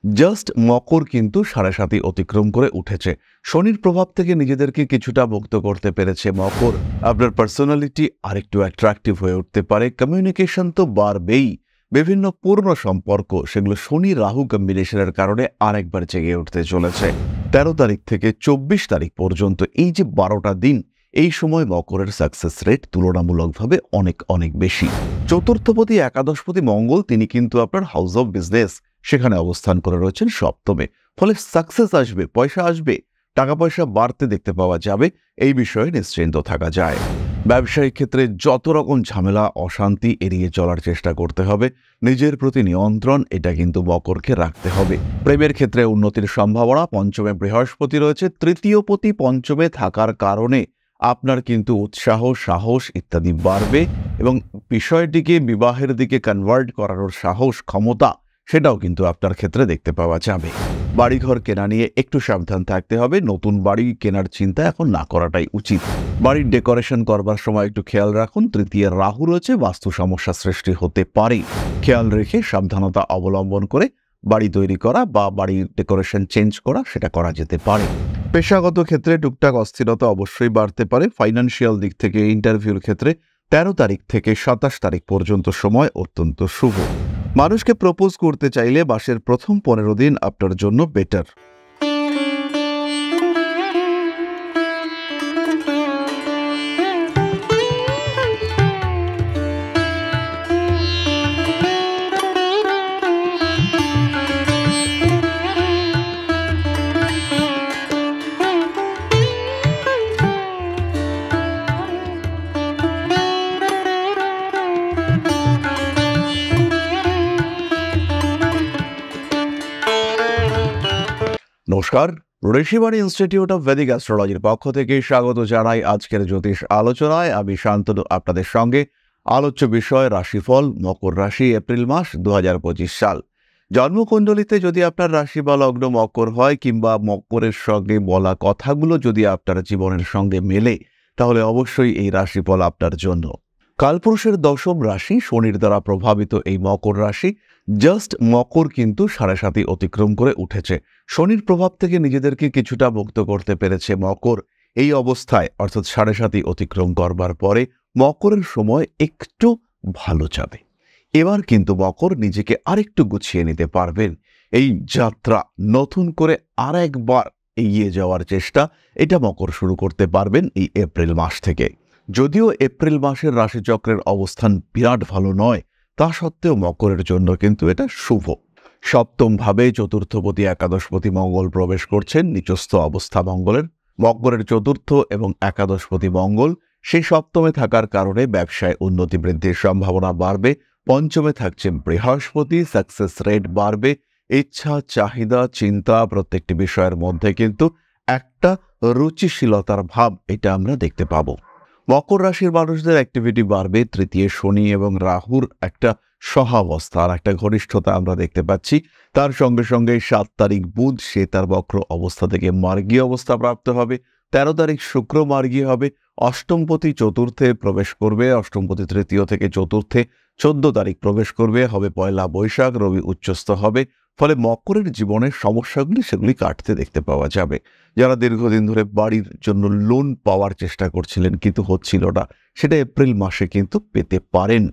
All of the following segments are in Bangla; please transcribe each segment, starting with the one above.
জাস্ট মকর কিন্তু 7.5 অতিক্রম করে উঠেছে। শনির প্রভাব থেকে নিজেদেরকে কিছুটা মুক্ত করতে পেরেছে মকর। আপনার পার্সোনালিটি আরেকটু অ্যাট্রাকটিভ হয়ে উঠতে পারে। কমিউনিকেশন তো বাড়বেই। বিভিন্ন পুরনো সম্পর্ক সেগুলো শনি রাহু কম্বিনেশনের কারণে আরেকবার জেগে উঠতে চলেছে। 13 তারিখ থেকে 24 তারিখ পর্যন্ত এই যে 12টা দিন, এই সময় মকরের সাকসেস রেট তুলনামূলকভাবে অনেক অনেক বেশি। চতুর্থপতি একাদশপতি মঙ্গল তিনি কিন্তু আপনার হাউস অফ বিজনেস সেখানে অবস্থান করে রয়েছেন সপ্তমে। ফলে সাকসেস আসবে, পয়সা আসবে, টাকা পয়সা বাড়তে দেখতে পাওয়া যাবে, এই বিষয়ে নিশ্চিন্ত থাকা যায়। ব্যবসায়িক ক্ষেত্রে যত রকম ঝামেলা অশান্তি এড়িয়ে চলার চেষ্টা করতে হবে। নিজের প্রতি নিয়ন্ত্রণ এটা কিন্তু মকরকে রাখতে হবে। প্রেমের ক্ষেত্রে উন্নতির সম্ভাবনা। পঞ্চমে বৃহস্পতি রয়েছে, তৃতীয় পতি পঞ্চমে থাকার কারণে আপনার কিন্তু উৎসাহ সাহস ইত্যাদি বাড়বে এবং বিষয়টিকে বিবাহের দিকে কনভার্ট করানোর সাহস ক্ষমতা সেটাও কিন্তু আপনার ক্ষেত্রে দেখতে পাওয়া যাবে। বাড়িঘর কেনা নিয়ে একটু সাবধান থাকতে হবে। নতুন বাড়ি কেনার চিন্তা এখন না করাটাই উচিত। বাড়ির ডেকোরেশন করবার সময় একটু খেয়াল রাখুন। তৃতীয় রাহু রয়েছে, বাস্তু সমস্যা সৃষ্টি হতে পারে। খেয়াল রেখে সাবধানতা অবলম্বন করে বাড়ি তৈরি করা বা বাড়ির ডেকোরেশন চেঞ্জ করা সেটা করা যেতে পারে। পেশাগত ক্ষেত্রে টুকটাক অস্থিরতা অবশ্যই বাড়তে পারে। ফাইন্যান্সিয়াল দিক থেকে ইন্টারভিউর ক্ষেত্রে 13 তারিখ থেকে 27 তারিখ পর্যন্ত সময় অত্যন্ত শুভ। মানুষকে প্রপোজ করতে চাইলে মাসের প্রথম 15 দিন আপনার জন্য বেটার। নমস্কার, ঋষিবাণী ইনস্টিটিউট অফ ভেদিক অ্যাস্ট্রোলজির পক্ষ থেকে স্বাগত জানাই আজকের জ্যোতিষ আলোচনায়। আমি শান্তনু আপনাদের সঙ্গে। আলোচ্য বিষয় রাশিফল, মকর রাশি, এপ্রিল মাস 2025 সাল। জন্মকুণ্ডলিতে যদি আপনার রাশি বা লগ্ন মকর হয় কিংবা মকরের সঙ্গে বলা কথাগুলো যদি আপনার জীবনের সঙ্গে মেলে, তাহলে অবশ্যই এই রাশিফল আপনার জন্য। কালপুরুষের দশম রাশি শনির দ্বারা প্রভাবিত এই মকর রাশি জাস্ট মকর কিন্তু 7.5 অতিক্রম করে উঠেছে। শনির প্রভাব থেকে নিজেদেরকে কিছুটা মুক্ত করতে পেরেছে মকর। এই অবস্থায় অর্থাৎ 7.5 অতিক্রম করবার পরে মকরের সময় একটু ভালো যাবে। এবার কিন্তু মকর নিজেকে আরেকটু গুছিয়ে নিতে পারবেন। এই যাত্রা নতুন করে আরেকবার এগিয়ে যাওয়ার চেষ্টা এটা মকর শুরু করতে পারবেন এই এপ্রিল মাস থেকে। যদিও এপ্রিল মাসের রাশিচক্রের অবস্থান বিরাট ভালো নয়, তা সত্ত্বেও মকরের জন্য কিন্তু এটা শুভ। সপ্তম ভাবে চতুর্থপতি একাদশপতি মঙ্গল প্রবেশ করছেন নিচস্থ অবস্থা মঙ্গলের। মকরের চতুর্থ এবং একাদশপতি মঙ্গল সেই সপ্তমে থাকার কারণে ব্যবসায় উন্নতি বৃদ্ধির সম্ভাবনা বাড়বে। পঞ্চমে থাকছে বৃহস্পতি, সাকসেস রেট বাড়বে। ইচ্ছা চাহিদা চিন্তা প্রত্যেকটি বিষয়ের মধ্যে কিন্তু একটা রুচিশীলতার ভাব এটা আমরা দেখতে পাবো। মকর রাশির মানুষদের অ্যাক্টিভিটি বাড়বে। তৃতীয় শনি এবং রাহুর একটা সহাবস্থা আর একটা ঘনিষ্ঠতা আমরা দেখতে পাচ্ছি। তার সঙ্গে সঙ্গে 7 তারিখ বুধ সে তার বক্র অবস্থা থেকে মার্গীয় অবস্থা প্রাপ্ত হবে। 13 তারিখ শুক্র মার্গী হবে। অষ্টমপতি চতুর্থে প্রবেশ করবে, অষ্টমপতি তৃতীয় থেকে চতুর্থে 14 তারিখ প্রবেশ করবে, হবে পয়লা বৈশাখ। রবি উচ্চস্থ হবে। ফলে মকরের জীবনের সমস্যাগুলি সেগুলি কাটতে দেখতে পাওয়া যাবে। যারা দীর্ঘদিন ধরে বাড়ির জন্য লোন পাওয়ার চেষ্টা করছিলেন কিন্তু হচ্ছিল না, সেটা এপ্রিল মাসে কিন্তু পেতে পারেন।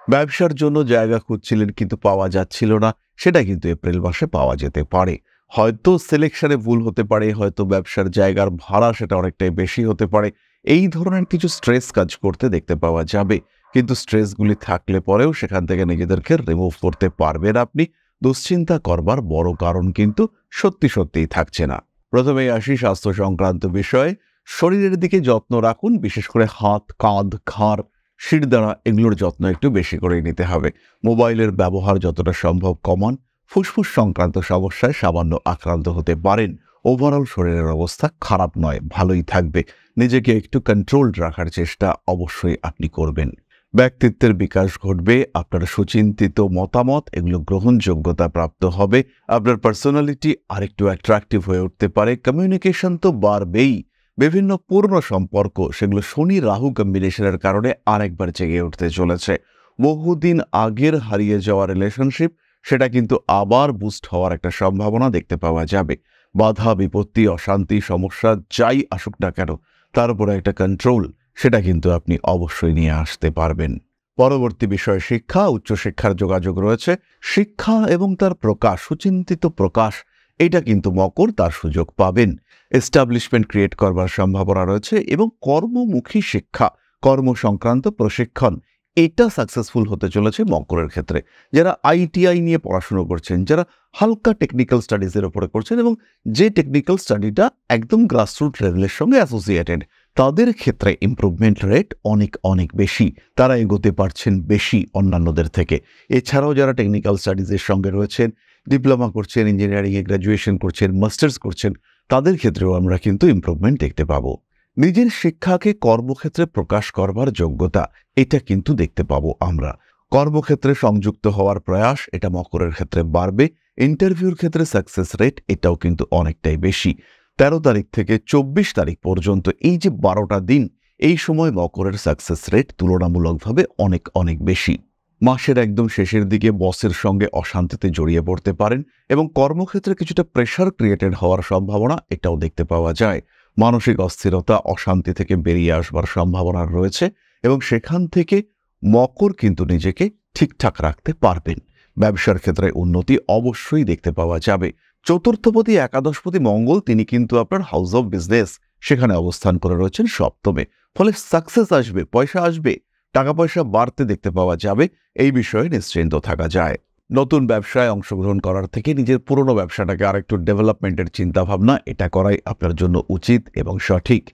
ব্যবসার জন্য জায়গা খুঁজছিলেন কিন্তু পাওয়া যাচ্ছিল না, সেটা কিন্তু এপ্রিল মাসে পাওয়া যেতে পারে। হয়তো সিলেকশনে ভুল হতে পারে, হয়তো ব্যবসার জায়গার ভাড়া সেটা অনেকটাই বেশি হতে পারে। এই ধরনের কিছু স্ট্রেস কাজ করতে দেখতে পাওয়া যাবে, কিন্তু স্ট্রেসগুলি থাকলে পরেও সেখান থেকে নিজেদেরকে রিমুভ করতে পারবেন আপনি। দুশ্চিন্তা করবার বড় কারণ কিন্তু সত্যিই থাকছে না। প্রথমেই আসি স্বাস্থ্য সংক্রান্ত বিষয়ে। শরীরের দিকে যত্ন রাখুন, বিশেষ করে হাত, কাঁধ, ঘাড়, শিরদাঁড়া এগুলোর যত্ন একটু বেশি করে নিতে হবে। মোবাইলের ব্যবহার যতটা সম্ভব কমান। ফুসফুস সংক্রান্ত সমস্যায় সামান্য আক্রান্ত হতে পারেন। ওভারঅল শরীরের অবস্থা খারাপ নয়, ভালোই থাকবে। নিজেকে একটু কন্ট্রোলড রাখার চেষ্টা অবশ্যই আপনি করবেন। ব্যক্তিত্বের বিকাশ ঘটবে। আপনার সুচিন্তিত মতামত এগুলো গ্রহণযোগ্যতা প্রাপ্ত হবে। আপনার পার্সোনালিটি আরেকটু অ্যাট্রাকটিভ হয়ে উঠতে পারে। কমিউনিকেশন তো বাড়বেই। বিভিন্ন পুরনো সম্পর্ক সেগুলো শনি রাহু কম্বিনেশনের কারণে আরেকবার জেগে উঠতে চলেছে। বহুদিন আগের হারিয়ে যাওয়া রিলেশনশিপ সেটা কিন্তু আবার বুস্ট হওয়ার একটা সম্ভাবনা দেখতে পাওয়া যাবে। বাধা বিপত্তি অশান্তি সমস্যা যাই আসুক না কেন তার উপরে একটা কন্ট্রোল সেটা কিন্তু আপনি অবশ্যই নিয়ে আসতে পারবেন। পরবর্তী বিষয় শিক্ষা, উচ্চশিক্ষার যোগাযোগ রয়েছে। শিক্ষা এবং তার প্রকাশ, সুচিন্তিত প্রকাশ, এটা কিন্তু মকর তার সুযোগ পাবেন। এস্টাবলিশমেন্ট ক্রিয়েট করবার সম্ভাবনা রয়েছে এবং কর্মমুখী শিক্ষা, কর্ম সংক্রান্ত প্রশিক্ষণ, এটা সাকসেসফুল হতে চলেছে মকরের ক্ষেত্রে। যারা আইটিআই নিয়ে পড়াশুনো করছেন, যারা হালকা টেকনিক্যাল স্টাডিজের ওপরে করছেন এবং যে টেকনিক্যাল স্টাডিটা একদম গ্রাসরুট লেভেলের সঙ্গে অ্যাসোসিয়েটেড, তাদের ক্ষেত্রে ইমপ্রুভমেন্ট রেট অনেক অনেক বেশি। তারা এগোতে পারছেন বেশি অন্যান্যদের থেকে। এছাড়াও যারা টেকনিক্যাল স্টাডিজের সঙ্গে রয়েছেন, ডিপ্লোমা করছেন, ইঞ্জিনিয়ারিংয়ে গ্র্যাজুয়েশন করছেন, মাস্টার্স করছেন, তাদের ক্ষেত্রেও আমরা কিন্তু ইমপ্রুভমেন্ট দেখতে পাবো। নিজের শিক্ষাকে কর্মক্ষেত্রে প্রকাশ করবার যোগ্যতা, এটা কিন্তু দেখতে পাবো আমরা। কর্মক্ষেত্রে সংযুক্ত হওয়ার প্রয়াস, এটা মকরের ক্ষেত্রে বাড়বে। ইন্টারভিউর ক্ষেত্রে সাকসেস রেট এটাও কিন্তু অনেকটাই বেশি। 13 তারিখ থেকে 24 তারিখ পর্যন্ত এই যে 12টা দিন, এই সময় মকরের সাকসেস রেট তুলনামূলকভাবে অনেক অনেক বেশি। মাসের একদম শেষের দিকে বসের সঙ্গে অশান্তিতে জড়িয়ে পড়তে পারেন এবং কর্মক্ষেত্রে কিছুটা প্রেশার ক্রিয়েটেড হওয়ার সম্ভাবনা এটাও দেখতে পাওয়া যায়। মানসিক অস্থিরতা অশান্তি থেকে বেরিয়ে আসবার সম্ভাবনা রয়েছে এবং সেখান থেকে মকর কিন্তু নিজেকে ঠিকঠাক রাখতে পারবেন। ব্যবসার ক্ষেত্রে উন্নতি অবশ্যই দেখতে পাওয়া যাবে। চতুর্থপতি একাদশপতি মঙ্গল তিনি কিন্তু আপনার হাউস অফ বিজনেস সেখানে অবস্থান করে রয়েছেন সপ্তমে। ফলে সাকসেস আসবে, পয়সা আসবে, টাকা পয়সা বাড়তে দেখতে পাওয়া যাবে। এই বিষয়ে নিশ্চিন্ত থাকা যায়। নতুন ব্যবসায় অংশগ্রহণ করার থেকে নিজের পুরনো ব্যবসাটাকে আরেকটু ডেভেলপমেন্টের চিন্তাভাবনা এটা করাই আপনার জন্য উচিত এবং সঠিক।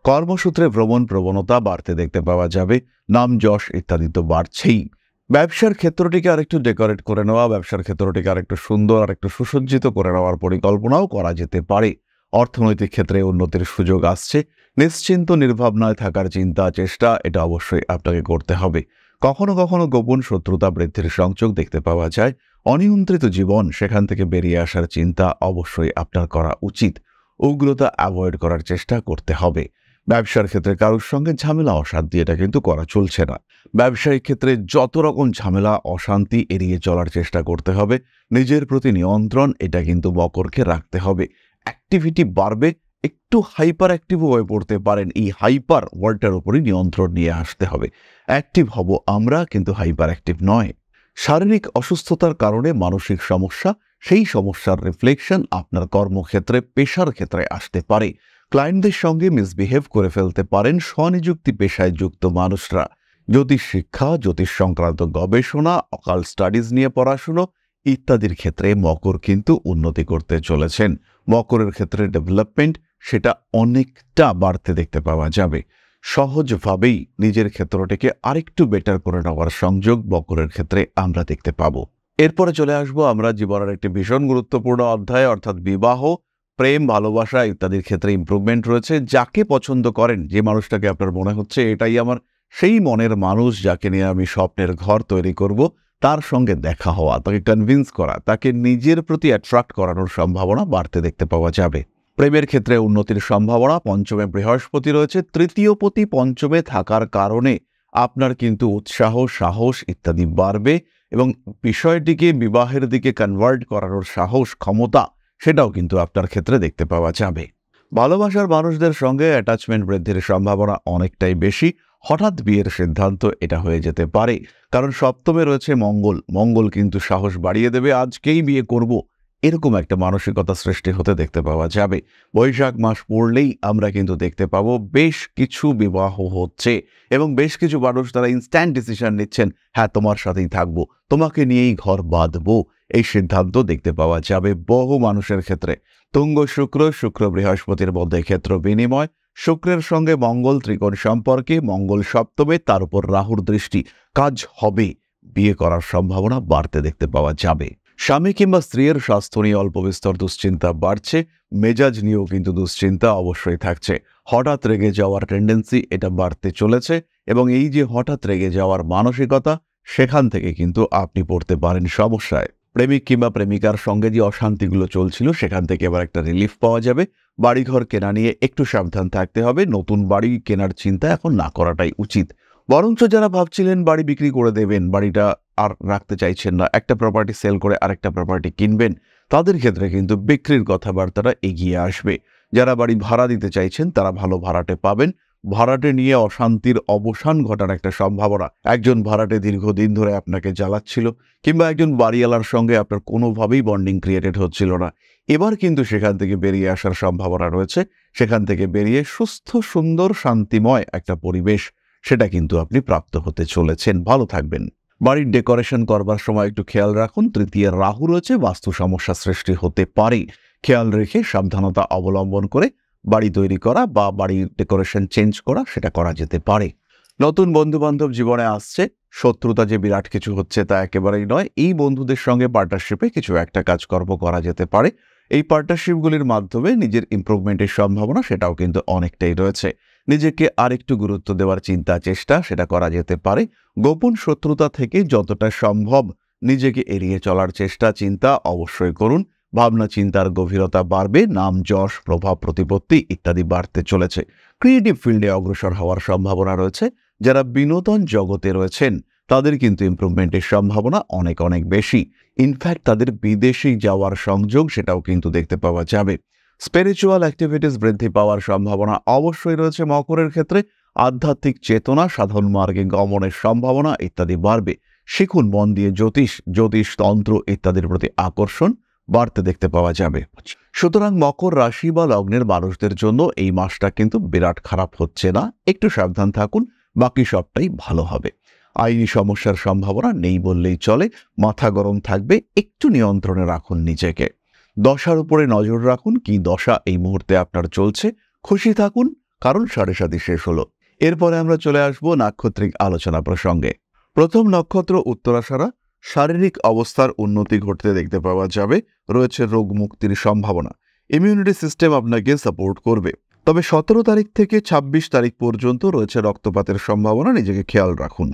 কর্মসূত্রে ভ্রমণ প্রবণতা বাড়তে দেখতে পাওয়া যাবে। নাম যশ ইত্যাদি তো বাড়ছেই। ব্যবসার ক্ষেত্রটিকে আরেকটু ডেকোরেট করে নেওয়া, ব্যবসার ক্ষেত্রটিকে আরেকটু সুন্দর আরেকটু সুসজ্জিত করে নেওয়ার পরিকল্পনাও করা যেতে পারে। অর্থনৈতিক ক্ষেত্রে উন্নতির সুযোগ আসছে। নিশ্চিন্ত নির্ভাবনায় থাকার চিন্তা চেষ্টা এটা অবশ্যই আপনাকে করতে হবে। কখনো কখনো গোপন শত্রুতা বৃদ্ধির সংযোগ দেখতে পাওয়া যায়। অনিয়ন্ত্রিত জীবন, সেখান থেকে বেরিয়ে আসার চিন্তা অবশ্যই আপনার করা উচিত। উগ্রতা অ্যাভয়েড করার চেষ্টা করতে হবে। ব্যবসার ক্ষেত্রে কারোর সঙ্গে ঝামেলা অশান্তি এটা কিন্তু করা চলছে না। ব্যবসায়িক ক্ষেত্রে যত রকম ঝামেলা অশান্তি এড়িয়ে চলার চেষ্টা করতে হবে। নিজের প্রতি নিয়ন্ত্রণ এটা কিন্তু মকরকে রাখতে হবে। অ্যাক্টিভিটি বাড়বে, একটু হাইপার অ্যাক্টিভ হয়ে পড়তে পারেন। এই হাইপার ওয়ার্ডটার উপরই নিয়ন্ত্রণ নিয়ে আসতে হবে। অ্যাক্টিভ হব আমরা, কিন্তু হাইপার অ্যাক্টিভ নয়। শারীরিক অসুস্থতার কারণে মানসিক সমস্যা, সেই সমস্যার রিফ্লেকশন আপনার কর্মক্ষেত্রে পেশার ক্ষেত্রে আসতে পারে। ক্লায়েন্টদের সঙ্গে মিসবিহেভ করে ফেলতে পারেন স্বনিযুক্তি পেশায় যুক্ত মানুষরা। জ্যোতিষ শিক্ষা, জ্যোতিষ সংক্রান্ত গবেষণা, অকাল স্টাডিজ নিয়ে পড়াশুনো ইত্যাদির ক্ষেত্রে মকর কিন্তু উন্নতি করতে চলেছেন। মকরের ক্ষেত্রে ডেভেলপমেন্ট সেটা অনেকটা বাড়তে দেখতে পাওয়া যাবে। সহজভাবেই নিজের ক্ষেত্রটিকে আরেকটু বেটার করে নেওয়ার সংযোগ মকরের ক্ষেত্রে আমরা দেখতে পাব। এরপরে চলে আসবো আমরা জীবনের একটি ভীষণ গুরুত্বপূর্ণ অধ্যায়, অর্থাৎ বিবাহ, প্রেম, ভালোবাসা ইত্যাদির ক্ষেত্রে ইমপ্রুভমেন্ট রয়েছে। যাকে পছন্দ করেন, যে মানুষটাকে আপনার মনে হচ্ছে এটাই আমার সেই মনের মানুষ, যাকে নিয়ে আমি স্বপ্নের ঘর তৈরি করব, তার সঙ্গে দেখা হওয়া, তাকে কনভিন্স করা, তাকে নিজের প্রতি অ্যাট্রাক্ট করানোর সম্ভাবনা বাড়তে দেখতে পাওয়া যাবে। প্রেমের ক্ষেত্রে উন্নতির সম্ভাবনা। পঞ্চমে বৃহস্পতি রয়েছে। তৃতীয় পতি পঞ্চমে থাকার কারণে আপনার কিন্তু উৎসাহ, সাহস ইত্যাদি বাড়বে এবং বিষয়টিকে বিবাহের দিকে কনভার্ট করানোর সাহস, ক্ষমতা সেটাও কিন্তু আপনার ক্ষেত্রে দেখতে পাওয়া যাবে। ভালোবাসার মানুষদের সঙ্গে অ্যাটাচমেন্ট বৃদ্ধির সম্ভাবনা অনেকটাই বেশি। হঠাৎ বিয়ের সিদ্ধান্ত এটা হয়ে যেতে পারে, কারণ সপ্তমে রয়েছে মঙ্গল। মঙ্গল কিন্তু সাহস বাড়িয়ে দেবে, আজকেই বিয়ে করব, এরকম একটা মানসিকতা সৃষ্টি হতে দেখতে পাওয়া যাবে। বৈশাখ মাস পড়লেই আমরা কিন্তু দেখতে পাবো বেশ কিছু বিবাহ হচ্ছে এবং বেশ কিছু মানুষ তারা ইনস্ট্যান্ট ডিসিশন নিচ্ছেন, হ্যাঁ তোমার সাথেই থাকবো, তোমাকে নিয়েই ঘর বাঁধবো, এই সিদ্ধান্ত দেখতে পাওয়া যাবে বহু মানুষের ক্ষেত্রে। তুঙ্গ শুক্র, শুক্র বৃহস্পতির মধ্যে ক্ষেত্র বিনিময়, শুক্রের সঙ্গে মঙ্গল ত্রিকোণ সম্পর্কে, মঙ্গল সপ্তমে, তার উপর রাহুর দৃষ্টি, কাজ হবে, বিয়ে করার সম্ভাবনা বাড়তে দেখতে পাওয়া যাবে। স্বামী কিংবা স্ত্রীর স্বাস্থ্য নিয়ে অল্প বিস্তর দুশ্চিন্তা বাড়ছে। মেজাজ নিয়েও কিন্তু দুশ্চিন্তা অবশ্যই থাকছে। হঠাৎ রেগে যাওয়ার টেন্ডেন্সি এটা বাড়তে চলেছে এবং এই যে হঠাৎ রেগে যাওয়ার মানসিকতা, সেখান থেকে কিন্তু আপনি পড়তে পারেন সমস্যায়। প্রেমিক কিংবা প্রেমিকার সঙ্গে যে অশান্তিগুলো চলছিল, সেখান থেকে এবার একটা রিলিফ পাওয়া যাবে। বাড়িঘর কেনা নিয়ে একটু সাবধান থাকতে হবে। নতুন বাড়ি কেনার চিন্তা এখন না করাটাই উচিত। বরঞ্চ যারা ভাবছিলেন বাড়ি বিক্রি করে দেবেন, বাড়িটা আর রাখতে চাইছেন না, একটা প্রপার্টি সেল করে আরেকটা প্রপার্টি কিনবেন, তাদের ক্ষেত্রে কিন্তু বিক্রির কথাবার্তাটা এগিয়ে আসবে। যারা বাড়ি ভাড়া দিতে চাইছেন তারা ভালো ভাড়াটে পাবেন। ভাড়াটে নিয়ে অশান্তির অবসান ঘটার একটা সম্ভাবনা। একজন ভাড়াটে দীর্ঘদিন ধরে আপনাকে জ্বালাচ্ছিল, কিংবা একজন বাড়িওয়ালার সঙ্গে আপনার কোনোভাবেই বন্ডিং ক্রিয়েটেড হচ্ছিল না, এবার কিন্তু সেখান থেকে বেরিয়ে আসার সম্ভাবনা রয়েছে। সেখান থেকে বেরিয়ে সুস্থ, সুন্দর, শান্তিময় একটা পরিবেশ, সেটা কিন্তু আপনি প্রাপ্ত হতে চলেছেন। ভালো থাকবেন। বাড়ির ডেকোরেশন করবার সময় একটু খেয়াল রাখুন। তৃতীয় রাহু রয়েছে, বাস্তু সমস্যা সৃষ্টি হতে পারে। খেয়াল রেখে সাবধানতা অবলম্বন করে বাড়ি তৈরি করা বা বাড়ির ডেকোরেশন চেঞ্জ করা, সেটা করা যেতে পারে। নতুন বন্ধু বান্ধব জীবনে আসছে। শত্রুতা যে বিরাট কিছু হচ্ছে তা একেবারেই নয়। এই বন্ধুদের সঙ্গে পার্টনারশিপে কিছু একটা কাজকর্ম করা যেতে পারে। এই পার্টনারশিপগুলির মাধ্যমে নিজের ইমপ্রুভমেন্টের সম্ভাবনা সেটাও কিন্তু অনেকটাই রয়েছে। নিজেকে আরেকটু গুরুত্ব দেওয়ার চিন্তা চেষ্টা সেটা করা যেতে পারে। গোপন শত্রুতা থেকে যতটা সম্ভব নিজেকে এড়িয়ে চলার চেষ্টা চিন্তা অবশ্যই করুন। ভাবনা চিন্তার গভীরতা বাড়বে, নাম যশ প্রভাব প্রতিপত্তি ইত্যাদি বাড়তে চলেছে। ক্রিয়েটিভ ফিল্ডে অগ্রসর হওয়ার সম্ভাবনা রয়েছে। যারা বিনোদন জগতে রয়েছেন তাদের কিন্তু ইমপ্রুভমেন্টের সম্ভাবনা অনেক অনেক বেশি। ইনফ্যাক্ট তাদের বিদেশে যাওয়ার সংযোগ সেটাও কিন্তু দেখতে পাওয়া যাবে। স্পিরিচুয়াল অ্যাক্টিভিটিস বৃদ্ধি পাওয়ার সম্ভাবনা অবশ্যই রয়েছে মকরের ক্ষেত্রে। আধ্যাত্মিক চেতনা, সাধন মার্গে গমনের সম্ভাবনা ইত্যাদি বাড়বে। শিখুন মন দিয়ে জ্যোতিষ তন্ত্র ইত্যাদির প্রতি আকর্ষণ বাড়তে দেখতে পাওয়া যাবে। সুতরাং মকর রাশি বা লগ্নের মানুষদের জন্য এই মাসটা কিন্তু বিরাট খারাপ হচ্ছে না। একটু সাবধান থাকুন, বাকি সবটাই ভালো হবে। আইনি সমস্যার সম্ভাবনা নেই বললেই চলে। মাথা গরম থাকবে, একটু নিয়ন্ত্রণে রাখুন নিজেকে। দশার উপরে নজর রাখুন, কি দশা এই মুহূর্তে আপনার চলছে। খুশি থাকুন, কারণ 7:30 শেষ হলো। এরপরে আমরা চলে আসব নাক্ষত্রিক আলোচনা প্রসঙ্গে। প্রথম নক্ষত্র উত্তরাষাঢ়া। শারীরিক অবস্থার উন্নতি ঘটতে দেখতে পাওয়া যাবে। রয়েছে রোগ মুক্তির সম্ভাবনা। ইমিউনিটি সিস্টেম আপনাকে সাপোর্ট করবে। তবে 17 তারিখ থেকে 26 তারিখ পর্যন্ত রয়েছে রক্তপাতের সম্ভাবনা। নিজেকে খেয়াল রাখুন।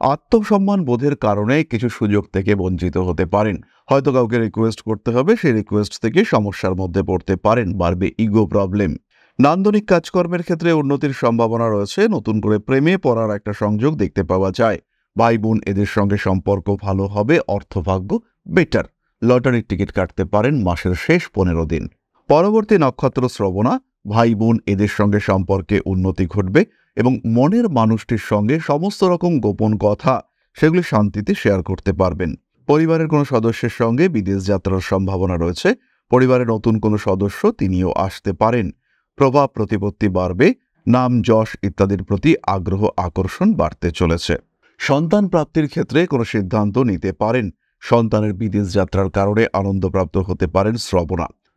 আত্মসম্মান বোধের কারণে কিছু সুযোগ থেকে বঞ্চিত হতে পারেন। হয়তো কাউকে রিকোয়েস্ট করতে হবে, সেই রিকোয়েস্ট থেকে সমস্যার মধ্যে পড়তে পারেন। বাড়বে ইগো প্রবলেম। নান্দনিক কাজকর্মের ক্ষেত্রে উন্নতির সম্ভাবনা রয়েছে। নতুন করে প্রেমে পড়ার একটা সংযোগ দেখতে পাওয়া যায়। ভাই বোন এদের সঙ্গে সম্পর্ক ভালো হবে। অর্থভাগ্য বেটার। লটারির টিকিট কাটতে পারেন মাসের শেষ 15 দিন। পরবর্তী নক্ষত্র শ্রবণা। ভাই বোন এদের সঙ্গে সম্পর্কে উন্নতি ঘটবে এবং মনের মানুষটির সঙ্গে সমস্ত রকম গোপন কথা সেগুলি শান্তিতে শেয়ার করতে পারবেন। পরিবারের কোনো সদস্যের সঙ্গে বিদেশ যাত্রার সম্ভাবনা রয়েছে। পরিবারের নতুন কোনো সদস্য তিনিও আসতে পারেন। প্রভাব প্রতিপত্তি বাড়বে। নাম যশ ইত্যাদির প্রতি আগ্রহ আকর্ষণ বাড়তে চলেছে। সন্তান প্রাপ্তির ক্ষেত্রে কোনো সিদ্ধান্ত নিতে পারেন। সন্তানের বিদেশ যাত্রার কারণে আনন্দপ্রাপ্ত হতে পারেন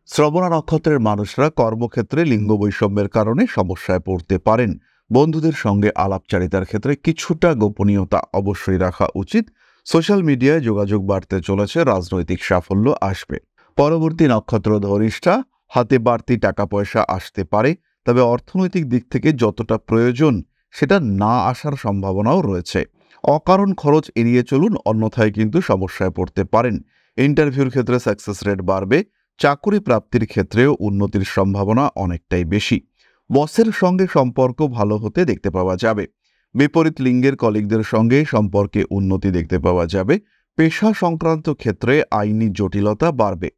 শ্রবণা নক্ষত্রের মানুষরা কর্মক্ষেত্রে লিঙ্গ বৈষম্যের কারণে সমস্যায় পড়তে পারেন। বন্ধুদের সঙ্গে আলাপচারিতার ক্ষেত্রে কিছুটা গোপনীয়তা অবশ্যই রাখা উচিত। সোশ্যাল মিডিয়ায় যোগাযোগ বাড়তে চলেছে। রাজনৈতিক সাফল্য আসবে। পরবর্তী নক্ষত্র ধনিষ্ঠা। হাতে বাড়তি টাকা পয়সা আসতে পারে, তবে অর্থনৈতিক দিক থেকে যতটা প্রয়োজন সেটা না আসার সম্ভাবনাও রয়েছে। অকারণ খরচ এড়িয়ে চলুন, অন্যথায় কিন্তু সমস্যায় পড়তে পারেন। ইন্টারভিউর ক্ষেত্রে সাকসেস রেট বাড়বে। চাকুরি প্রাপ্তির ক্ষেত্রেও উন্নতির সম্ভাবনা অনেকটাই বেশি। বসের সঙ্গে সম্পর্ক ভালো হতে দেখতে পাওয়া যাবে। বিপরীত লিঙ্গের কলিগদের সঙ্গে সম্পর্কে উন্নতি দেখতে পাওয়া যাবে। পেশা সংক্রান্ত ক্ষেত্রে আইনি জটিলতা বাড়বে।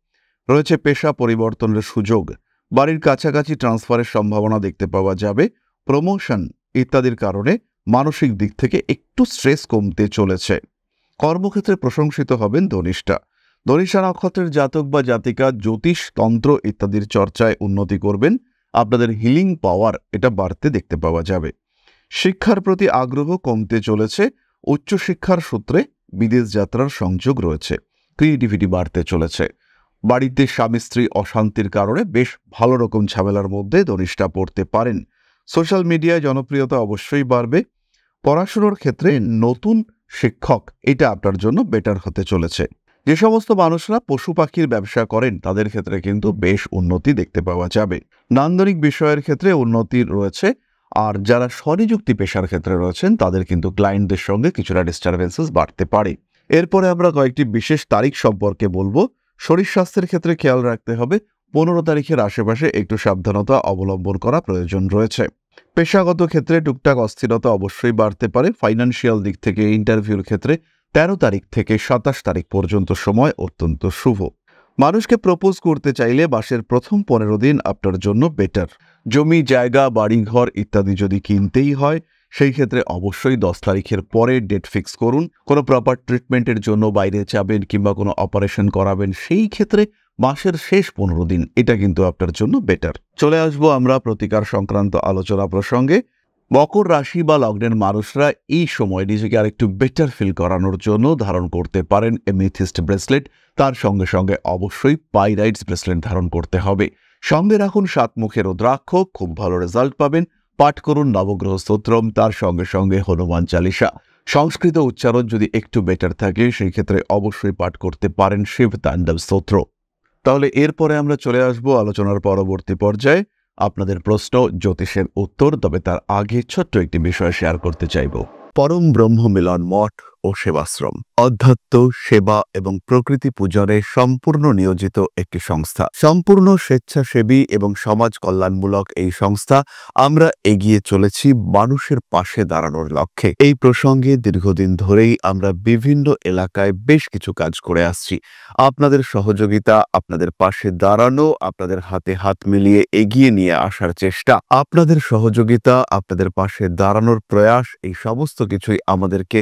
রয়েছে পেশা পরিবর্তনের সুযোগ। বাড়ির কাছাকাছি ট্রান্সফারের সম্ভাবনা দেখতে পাওয়া যাবে। প্রমোশন ইত্যাদির কারণে মানসিক দিক থেকে একটু স্ট্রেস কমতে চলেছে। কর্মক্ষেত্রে প্রশংসিত হবেন ধনিষ্ঠা নক্ষত্রের জাতক বা জাতিকা জ্যোতিষ তন্ত্র ইত্যাদির চর্চায় উন্নতি করবেন। আপনাদের হিলিং পাওয়ার এটা বাড়তে দেখতে পাওয়া যাবে। শিক্ষার প্রতি আগ্রহ কমতে চলেছে। উচ্চশিক্ষার সূত্রে বিদেশ যাত্রার সংযোগ রয়েছে। ক্রিয়েটিভিটি বাড়তে চলেছে। বাড়িতে স্বামী স্ত্রী অশান্তির কারণে বেশ ভালো রকম ঝামেলার মধ্যে ধনিষ্ঠা পড়তে পারেন। সোশ্যাল মিডিয়ায় জনপ্রিয়তা অবশ্যই বাড়বে। পড়াশোনার ক্ষেত্রে নতুন শিক্ষক এটা আপনার জন্য বেটার হতে চলেছে। যে সমস্ত মানুষরা পশু পাখির ব্যবসা করেন তাদের ক্ষেত্রে কিন্তু বেশ উন্নতি দেখতে পাওয়া যাবে। নান্দনিক বিষয়ের ক্ষেত্রে উন্নতি রয়েছে। আর যারা স্বনিযুক্তি পেশার ক্ষেত্রে রয়েছেন তাদের কিন্তু ক্লায়েন্টদের সঙ্গে কিছুটা ডিস্টারবেন্সেস বাড়তে পারে। এরপরে আমরা কয়েকটি বিশেষ তারিখ সম্পর্কে বলবো। শরীর স্বাস্থ্যের ক্ষেত্রে খেয়াল রাখতে হবে। 15 তারিখের আশেপাশে একটু সাবধানতা অবলম্বন করা প্রয়োজন রয়েছে। পেশাগত ক্ষেত্রে টুকটাক অস্থিরতা অবশ্যই বাড়তে পারে। ফাইন্যান্সিয়াল দিক থেকে ইন্টারভিউর ক্ষেত্রে ১৩ তারিখ থেকে ২৭ তারিখ পর্যন্ত সময় অত্যন্ত শুভ। মানুষকে প্রপোজ করতে চাইলে মাসের প্রথম ১৫ দিন আপনার জন্য বেটার। জমি, জায়গা, বাড়িঘর ইত্যাদি যদি কিনতেই হয় সেই ক্ষেত্রে অবশ্যই ১০ তারিখের পরে ডেট ফিক্স করুন। কোনো প্রপার ট্রিটমেন্টের জন্য বাইরে যাবেন কিংবা কোনো অপারেশন করাবেন, সেই ক্ষেত্রে মাসের শেষ ১৫ দিন এটা কিন্তু আপনার জন্য বেটার। চলে আসবো আমরা প্রতিকার সংক্রান্ত আলোচনা প্রসঙ্গে। মকর রাশি বা লগ্নের মানুষরা এই সময় নিজেকে আরেকটু বেটার ফিল করানোর জন্য ধারণ করতে পারেন এমেথিস্ট ব্রেসলেট। তার সঙ্গে সঙ্গে অবশ্যই পাইরাইটস ব্রেসলেট ধারণ করতে হবে। সঙ্গে রাখুন ৭ মুখের রুদ্রাক্ষ, খুব ভালো রেজাল্ট পাবেন। পাঠ করুন নবগ্রহ স্তোত্রম, তার সঙ্গে সঙ্গে হনুমান চালিসা। সংস্কৃত উচ্চারণ যদি একটু বেটার থাকে সেই ক্ষেত্রে অবশ্যই পাঠ করতে পারেন শিব তাণ্ডব স্তোত্র। তাহলে এরপরে আমরা চলে আসব আলোচনার পরবর্তী পর্যায়ে, আপনাদের প্রশ্ন, জ্যোতিষের উত্তর। তবে তার আগে ছোট্ট একটি বিষয় শেয়ার করতে চাইব। পরম ব্রহ্ম মিলন মঠ ও সেবাশ্রম অধ্যাত্ম, সেবা এবং প্রকৃতি পূজনে সম্পূর্ণ নিয়োজিত একটি সংস্থা। সম্পূর্ণ স্বেচ্ছাসেবী এবং সমাজ কল্যাণমূলক এই সংস্থা আমরা এগিয়ে চলেছি মানুষের পাশে দাঁড়ানোর লক্ষ্যে। এই প্রসঙ্গে দীর্ঘদিন ধরেই আমরা বিভিন্ন এলাকায় বেশ কিছু কাজ করে আসছি। আপনাদের সহযোগিতা, আপনাদের পাশে দাঁড়ানো, আপনাদের হাতে হাত মিলিয়ে এগিয়ে নিয়ে আসার চেষ্টা, আপনাদের সহযোগিতা, আপনাদের পাশে দাঁড়ানোর প্রয়াস, এই সমস্ত কিছুই আমাদেরকে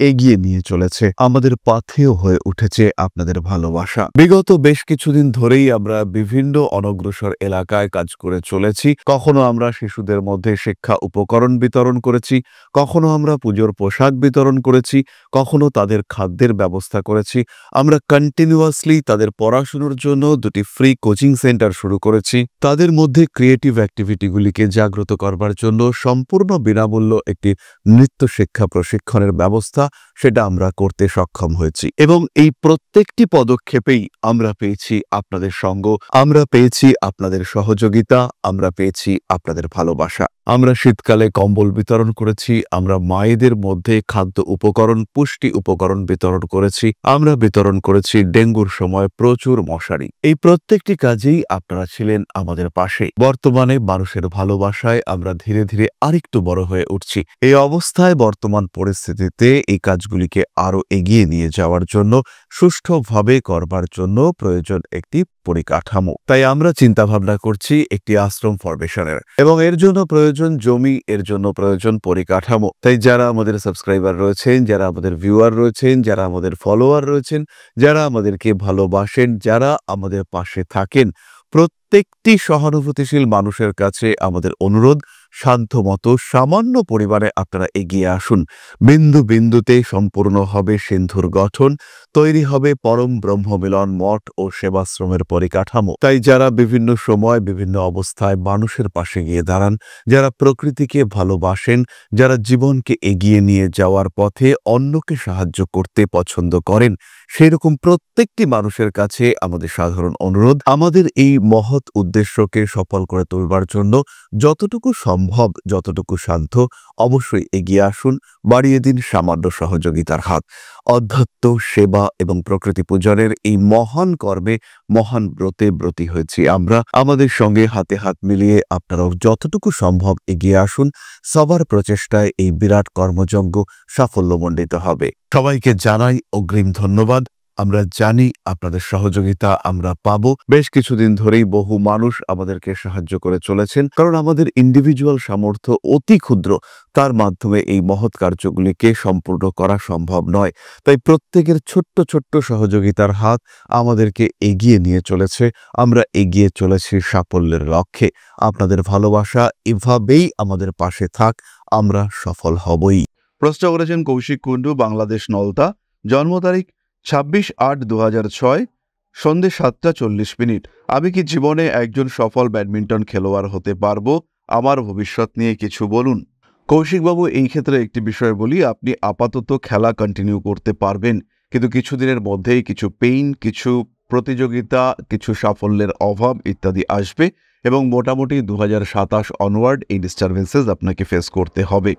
এগিয়ে নিয়ে চলেছে। আমাদের পাথেয় হয়ে উঠেছে আপনাদের ভালোবাসা। বিগত বেশ কিছুদিন ধরেই আমরা বিভিন্ন অনগ্রসর এলাকায় কাজ করে চলেছি। কখনো আমরা শিশুদের মধ্যে শিক্ষা উপকরণ বিতরণ করেছি, কখনো আমরা পুজোর পোশাক বিতরণ করেছি, কখনো তাদের খাদ্যের ব্যবস্থা করেছি। আমরা কন্টিনিউয়াসলি তাদের পড়াশোনার জন্য 2টি ফ্রি কোচিং সেন্টার শুরু করেছি। তাদের মধ্যে ক্রিয়েটিভ অ্যাক্টিভিটিগুলিকে জাগ্রত করবার জন্য সম্পূর্ণ বিনামূল্য একটি নৃত্য শিক্ষা প্রশিক্ষণের ব্যবস্থা, সেটা আমরা করতে সক্ষম হয়েছি। এবং এই প্রত্যেকটি পদক্ষেপেই আমরা পেয়েছি আপনাদের সঙ্গ, আমরা পেয়েছি আপনাদের সহযোগিতা, আমরা পেয়েছি আপনাদের ভালোবাসা। আমরা শীতকালে কম্বল বিতরণ করেছি, আমরা মায়েদের মধ্যে খাদ্য উপকরণ, পুষ্টি উপকরণ বিতরণ করেছি, আমরা বিতরণ করেছি ডেঙ্গুর সময় প্রচুর মশারি। এই প্রত্যেকটি কাজেই আপনারা ছিলেন আমাদের পাশে। বর্তমানে মানুষের ভালোবাসায় আমরা ধীরে ধীরে আরেকটু বড় হয়ে উঠছি। এই অবস্থায় বর্তমান পরিস্থিতিতে এই কাজগুলিকে আরো এগিয়ে নিয়ে যাওয়ার জন্য, সুষ্ঠুভাবে করবার জন্য প্রয়োজন একটি পরিকাঠামো। তাই আমরা চিন্তা ভাবনা করছি একটি আশ্রম ফরমেশনের, এবং এর জন্য প্রয়োজন জমি, এর জন্য প্রয়োজন পরিকাঠামো। তাই যারা আমাদের সাবস্ক্রাইবার রয়েছেন, যারা আমাদের ভিউয়ার রয়েছেন, যারা আমাদের ফলোয়ার রয়েছেন, যারা আমাদেরকে ভালোবাসেন, যারা আমাদের পাশে থাকেন, প্রত্যেকটি সহানুভূতিশীল মানুষের কাছে আমাদের অনুরোধ, সাধ্যমতো সামান্য পরিমাণে আপনারা এগিয়ে আসুন। বিন্দু বিন্দুতে সম্পূর্ণ হবে সিন্ধুর গঠন, তৈরি হবে পরম ব্রহ্মমিলন মঠ ও সেবাশ্রমের পরিকাঠামো। তাই যারা বিভিন্ন সময় বিভিন্ন অবস্থায় মানুষের পাশে গিয়ে দাঁড়ান, যারা প্রকৃতিকে ভালোবাসেন, যারা জীবনকে এগিয়ে নিয়ে যাওয়ার পথে অন্যকে সাহায্য করতে পছন্দ করেন, সেই রকম প্রত্যেকটি মানুষের কাছে আমাদের সাধারণ অনুরোধ, আমাদের এই মহৎ উদ্দেশ্যকে সফল করে তুলবার জন্য যতটুকু সম্ভব, যতটুকু সাধ্য, অবশ্যই এগিয়ে আসুন, বাড়িয়ে দিন সামান্য সহযোগিতার হাত। অধ্যাত্ম, সেবা এবং প্রকৃতি পূজনের এই মহান কর্মে, মহান ব্রতে ব্রতী হয়েছি আমরা। আমাদের সঙ্গে হাতে হাত মিলিয়ে আপনারাও যতটুকু সম্ভব এগিয়ে আসুন। সবার প্রচেষ্টায় এই বিরাট কর্মযজ্ঞ সাফল্যমণ্ডিত হবে। সবাইকে জানাই অগ্রিম ধন্যবাদ। আমরা জানি আপনাদের সহযোগিতা আমরা পাবো। বেশ কিছুদিন ধরেই বহু মানুষ আমাদেরকে সাহায্য করে চলেছেন, কারণ আমাদের ইন্ডিভিজুয়াল সামর্থ্য অতি ক্ষুদ্র, তার মাধ্যমে এই মহৎ কার্যগুলিকে সম্পূর্ণ করা সম্ভব নয়। তাই প্রত্যেকের ছোট্ট ছোট্ট সহযোগিতার হাত আমাদেরকে এগিয়ে নিয়ে চলেছে। আমরা এগিয়ে চলেছি সাফল্যের লক্ষ্যে। আপনাদের ভালোবাসা এভাবেই আমাদের পাশে থাক, আমরা সফল হবই। প্রশ্ন করেছেন কৌশিক কুণ্ডু, বাংলাদেশ, নলতা। জন্ম তারিখ 26/8/2006, সন্ধ্যে 7:40। আমি কি জীবনে একজন সফল ব্যাডমিন্টন খেলোয়াড় হতে পারবো? আমার ভবিষ্যৎ নিয়ে কিছু বলুন। কৌশিকবাবু, এই ক্ষেত্রে একটি বিষয় বলি, আপনি আপাতত খেলা কন্টিনিউ করতে পারবেন, কিন্তু কিছুদিনের মধ্যেই কিছু পেইন, কিছু প্রতিযোগিতা, কিছু সাফল্যের অভাব ইত্যাদি আসবে, এবং মোটামুটি 2027 অনওয়ার্ড এই ডিস্টারবেন্সেস আপনাকে ফেস করতে হবে।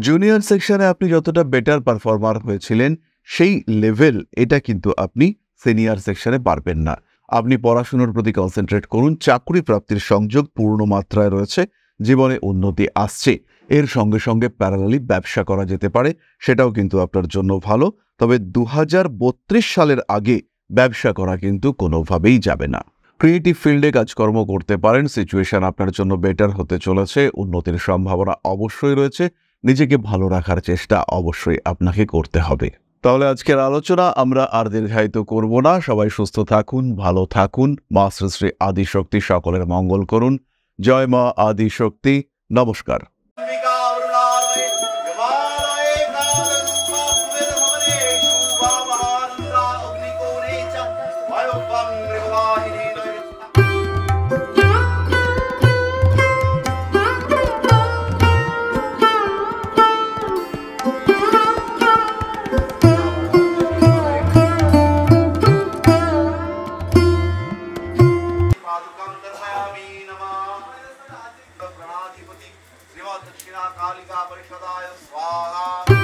জুনিয়র সেকশনে আপনি যতটা বেটার পারফর্মার হয়েছিলেন, সেই লেভেল এটা কিন্তু আপনি সিনিয়র সেকশনে পারবেন না। আপনি পড়াশোনার প্রতি কনসেন্ট্রেট করুন। চাকরি প্রাপ্তির সংযোগ পূর্ণ মাত্রায় রয়েছে। জীবনে উন্নতি আসছে। এর সঙ্গে সঙ্গে প্যারালালি ব্যবসা করা যেতে পারে, সেটাও কিন্তু আপনার জন্য ভালো। তবে 2032 সালের আগে ব্যবসা করা কিন্তু কোনোভাবেই যাবে না। ক্রিয়েটিভ ফিল্ডে কাজকর্ম করতে পারেন, সিচুয়েশন আপনার জন্য বেটার হতে চলেছে, উন্নতির সম্ভাবনা অবশ্যই রয়েছে। নিজেকে ভালো রাখার চেষ্টা অবশ্যই আপনাকে করতে হবে। তাহলে আজকের আলোচনা আমরা আর দীর্ঘায়িত করব না। সবাই সুস্থ থাকুন, ভালো থাকুন। মা শ্রী শ্রী আদিশক্তি সকলের মঙ্গল করুন। জয় মা আদিশক্তি। নমস্কার। दक्षिणा कालिका परिषदाय स्वाहा।